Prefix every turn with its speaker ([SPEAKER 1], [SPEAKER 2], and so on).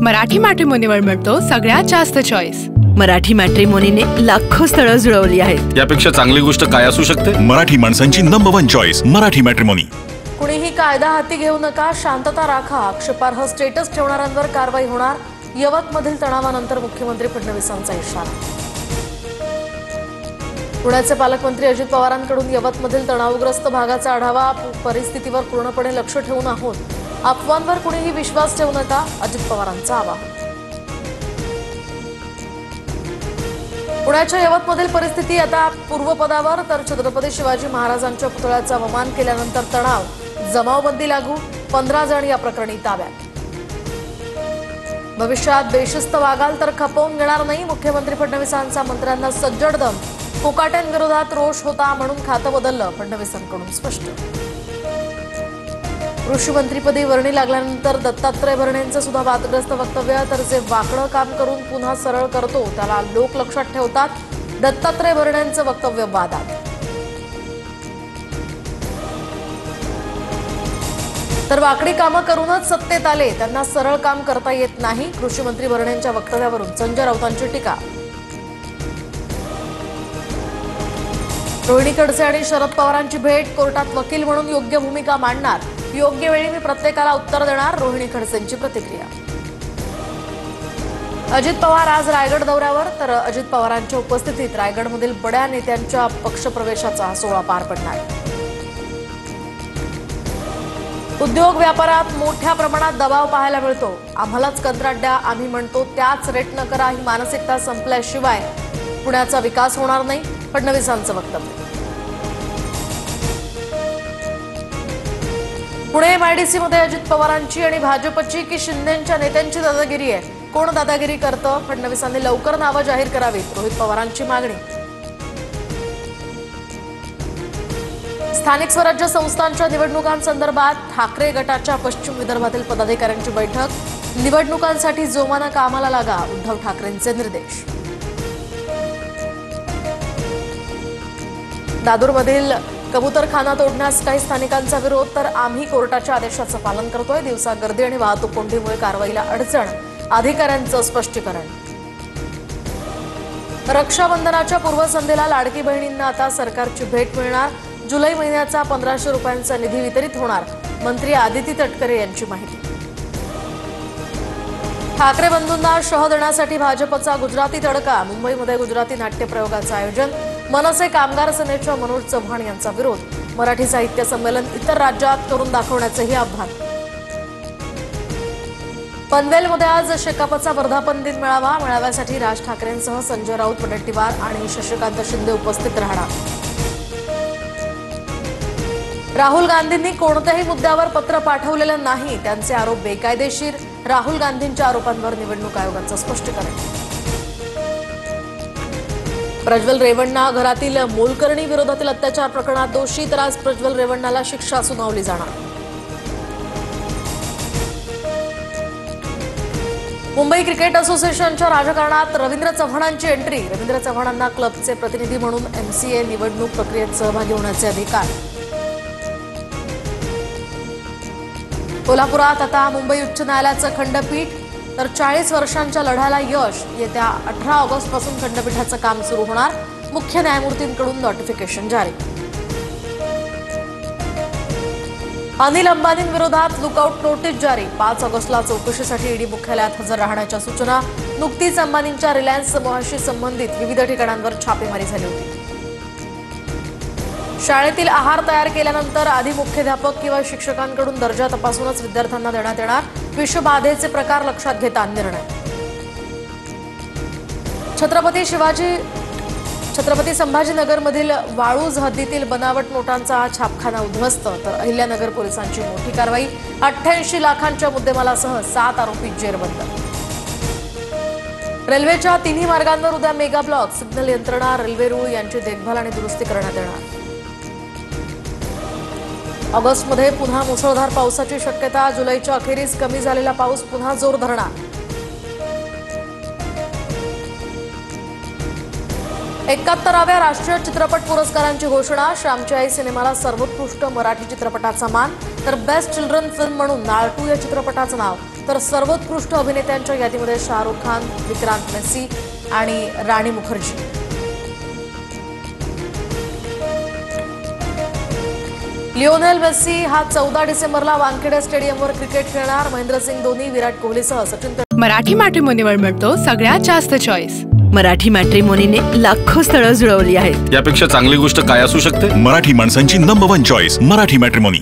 [SPEAKER 1] मराठी मॅट्रिमोनीवर मिळतो सगळ्यात जास्त चॉईस।
[SPEAKER 2] मराठी मॅट्रिमोनीने लाखो स्थळं जुळवली आहेत।
[SPEAKER 3] यापेक्षा चांगली गोष्ट काय असू शकते?
[SPEAKER 4] मराठी माणसांची नंबर 1 चॉईस मराठी मॅट्रिमोनी।
[SPEAKER 5] कुणीही कायदा हाती घेऊ नका, शांतता राखा, आक्षेपार्ह स्टेटस ठेवणाऱ्यांवर कारवाई होणार। यवतमधील तणावानंतर मुख्यमंत्री फडणवीसांचा इशारा। पुण्याचे पालकमंत्री अजित पवारांकडून यवतमधील तणावग्रस्त भागाचा आढावा। परिस्थितीवर पूर्णपणे लक्ष ठेवून आहोत, अफवांवर कुणीही विश्वास ठेवू नका, अजित पवारांचं आवाहन। पुण्याच्या यवतमधील परिस्थिती आता पूर्वपदावर, तर छत्रपती शिवाजी महाराजांच्या पुतळ्याचा अवमान केल्यानंतर तणाव, जमावबंदी लागू, 15 जण या प्रकरणी ताब्यात। भविष्यात बेशिस्त वागाल तर खपवून घेणार नाही, मुख्यमंत्री फडणवीसांचा मंत्र्यांना सज्जड दम। कोकाटेंविरोधात रोष होता म्हणून खातं बदललं, फडणवीसांकडून स्पष्ट। कृषी मंत्रीपदी वर्णी लागल्यानंतर दत्तात्रय भरणेंचं सुद्धा वादग्रस्त वक्तव्य। तर जे वाकडं काम करून पुन्हा सरळ करतो त्याला लोक लक्षात ठेवतात, दत्तात्रय भरणेंचं वक्तव्य वादात। तर वाकडी कामं करूनच सत्तेत आले, त्यांना सरळ काम करता येत नाही, कृषी मंत्री भरणेंच्या वक्तव्यावरून संजय राऊतांची टीका। रोहिणी खडसे आणि शरद पवारांची भेट, कोर्टात वकील म्हणून योग्य भूमिका मांडणार, योग्य वेळी मी प्रत्येकाला उत्तर देणार, रोहिणी खडसेंची प्रतिक्रिया। अजित पवार आज रायगड दौऱ्यावर, तर अजित पवारांच्या उपस्थितीत रायगडमधील बड्या नेत्यांच्या पक्षप्रवेशाचा सोहळा पार पडणार। उद्योग व्यापारात मोठ्या प्रमाणात दबाव पाहायला मिळतो, आम्हालाच कंत्राट द्या, आम्ही म्हणतो त्याच रेटनं करा, ही मानसिकता संपल्याशिवाय पुण्याचा विकास होणार नाही, फडणवीसांचं वक्तव्य। पुणे एमआयडीसीमध्ये अजित पवारांची आणि भाजपची की शिंदेंच्या नेत्यांची दादागिरी आहे, कोण दादागिरी करतं? फडणवीसांनी लवकर नावं जाहीर करावीत, रोहित पवारांची मागणी। स्थानिक स्वराज्य संस्थांच्या निवडणुकांसंदर्भात ठाकरे गटाच्या पश्चिम विदर्भातील पदाधिकाऱ्यांची बैठक, निवडणुकांसाठी जोमानं कामाला लागा, उद्धव ठाकरेंचे निर्देश। दादूरमधील कबूतरखाना तोडण्यास काही स्थानिकांचा विरोध, तर आम्ही कोर्टाच्या आदेशाचं पालन करतोय, दिवसा गर्दी आणि वाहतूक कोंडीमुळे कारवाईला अडचण, अधिकाऱ्यांचं स्पष्टीकरण। रक्षाबंधनाच्या पूर्वसंध्येला लाडकी बहिणींना आता सरकारची भेट मिळणार, जुलै महिन्याचा 1500 रुपयांचा निधी वितरित होणार, मंत्री आदिती तटकरे यांची माहिती। ठाकरे बंधूंना शह देण्यासाठी भाजपचा गुजराती तडका, मुंबईमध्ये गुजराती नाट्यप्रयोगाचं आयोजन, मनसे कामगार सेनेच्या मनोज चव्हाण यांचा विरोध, मराठी साहित्य संमेलन इतर राज्यात करून दाखवण्याचंही आव्हान। पनवेलमध्ये आज शेकापचा वर्धापन दिन मेळावा, मेळाव्यासाठी राज ठाकरेंसह संजय राऊत, वडेट्टीवार आणि शशिकांत शिंदे उपस्थित राहणार। राहुल गांधींनी कोणत्याही मुद्द्यावर पत्र पाठवलेलं नाही, त्यांचे आरोप बेकायदेशीर, राहुल गांधींच्या आरोपांवर निवडणूक आयोगाचं स्पष्टीकरण। प्रज्वल रेवण्णा घरातील मोलकर्णी विरोधातील अत्याचार प्रकरणात दोषी, तर आज प्रज्वल रेवण्णाला शिक्षा सुनावली जाणार। मुंबई क्रिकेट असोसिएशनच्या राजकारणात रवींद्र चव्हाणांची एंट्री, रवींद्र चव्हाणांना क्लबचे प्रतिनिधी म्हणून MCA निवडणूक प्रक्रियेत सहभागी होण्याचे अधिकार। कोल्हापुरात आता मुंबई उच्च न्यायालयाचं खंडपीठ, तर 40 वर्षांच्या लढ्याला यश, येत्या 18 ऑगस्टपासून खंडपीठाचं काम सुरू होणार, मुख्य न्यायमूर्तींकडून नोटिफिकेशन जारी। अनिल अंबानींविरोधात लुकआउट नोटीस जारी, 5 ऑगस्टला चौकशीसाठी ईडी मुख्यालयात हजर राहण्याच्या सूचना। नुकतीच अंबानींच्या रिलायन्स समूहाशी संबंधित विविध ठिकाणांवर छापेमारी झाली होती। शाळेतील आहार तयार केल्यानंतर आधी मुख्याध्यापक किंवा शिक्षकांकडून दर्जा तपासूनच विद्यार्थ्यांना देण्यात येणार, विषबाधेचे प्रकार लक्षात घेता निर्णय। छत्रपती संभाजीनगरमधील वाळूज हद्दीतील बनावट नोटांचा छापखाना उद्ध्वस्त, तर अहिल्यानगर पोलिसांची मोठी कारवाई, 88 लाखांच्या मुद्देमालासह 7 आरोपी जेरबंद। रेल्वेच्या तिन्ही मार्गांवर उद्या मेगा ब्लॉक, सिग्नल यंत्रणा, रेल्वे रूळ यांची देखभाल आणि दुरुस्ती करण्यात येणार। ऑगस्टमध्ये पुन्हा मुसळधार पावसाची शक्यता, जुलैच्या अखेरीस कमी झालेला पाऊस पुन्हा जोर धरणार। 71व्या राष्ट्रीय चित्रपट पुरस्कारांची घोषणा, श्यामची आई सिनेमाला सर्वोत्कृष्ट मराठी चित्रपटाचा मान, तर बेस्ट चिल्ड्रन फिल्म म्हणून नाळ 2 या चित्रपटाचं नाव, तर सर्वोत्कृष्ट अभिनेत्यांच्या यादीमध्ये शाहरुख खान, विक्रांत मेसी आणि राणी मुखर्जी. लिओनेल मेसी हा 14 डिसेंबरला वानखेडे स्टेडियमवर क्रिकेट खेळणार. महेंद्रसिंग धोनी, विराट कोहलीसह सचिन
[SPEAKER 1] मराठी मॅट्रिमोनीवर मिळतो सगळ्यात जास्त चॉईस.
[SPEAKER 2] मराठी मॅट्रिमोनीने लाखो स्थळं जुळवली आहेत.
[SPEAKER 3] यापेक्षा चांगली गोष्ट काय असू शकते?
[SPEAKER 4] मराठी माणसांची नंबर 1 चॉईस मराठी मॅट्रिमोनी.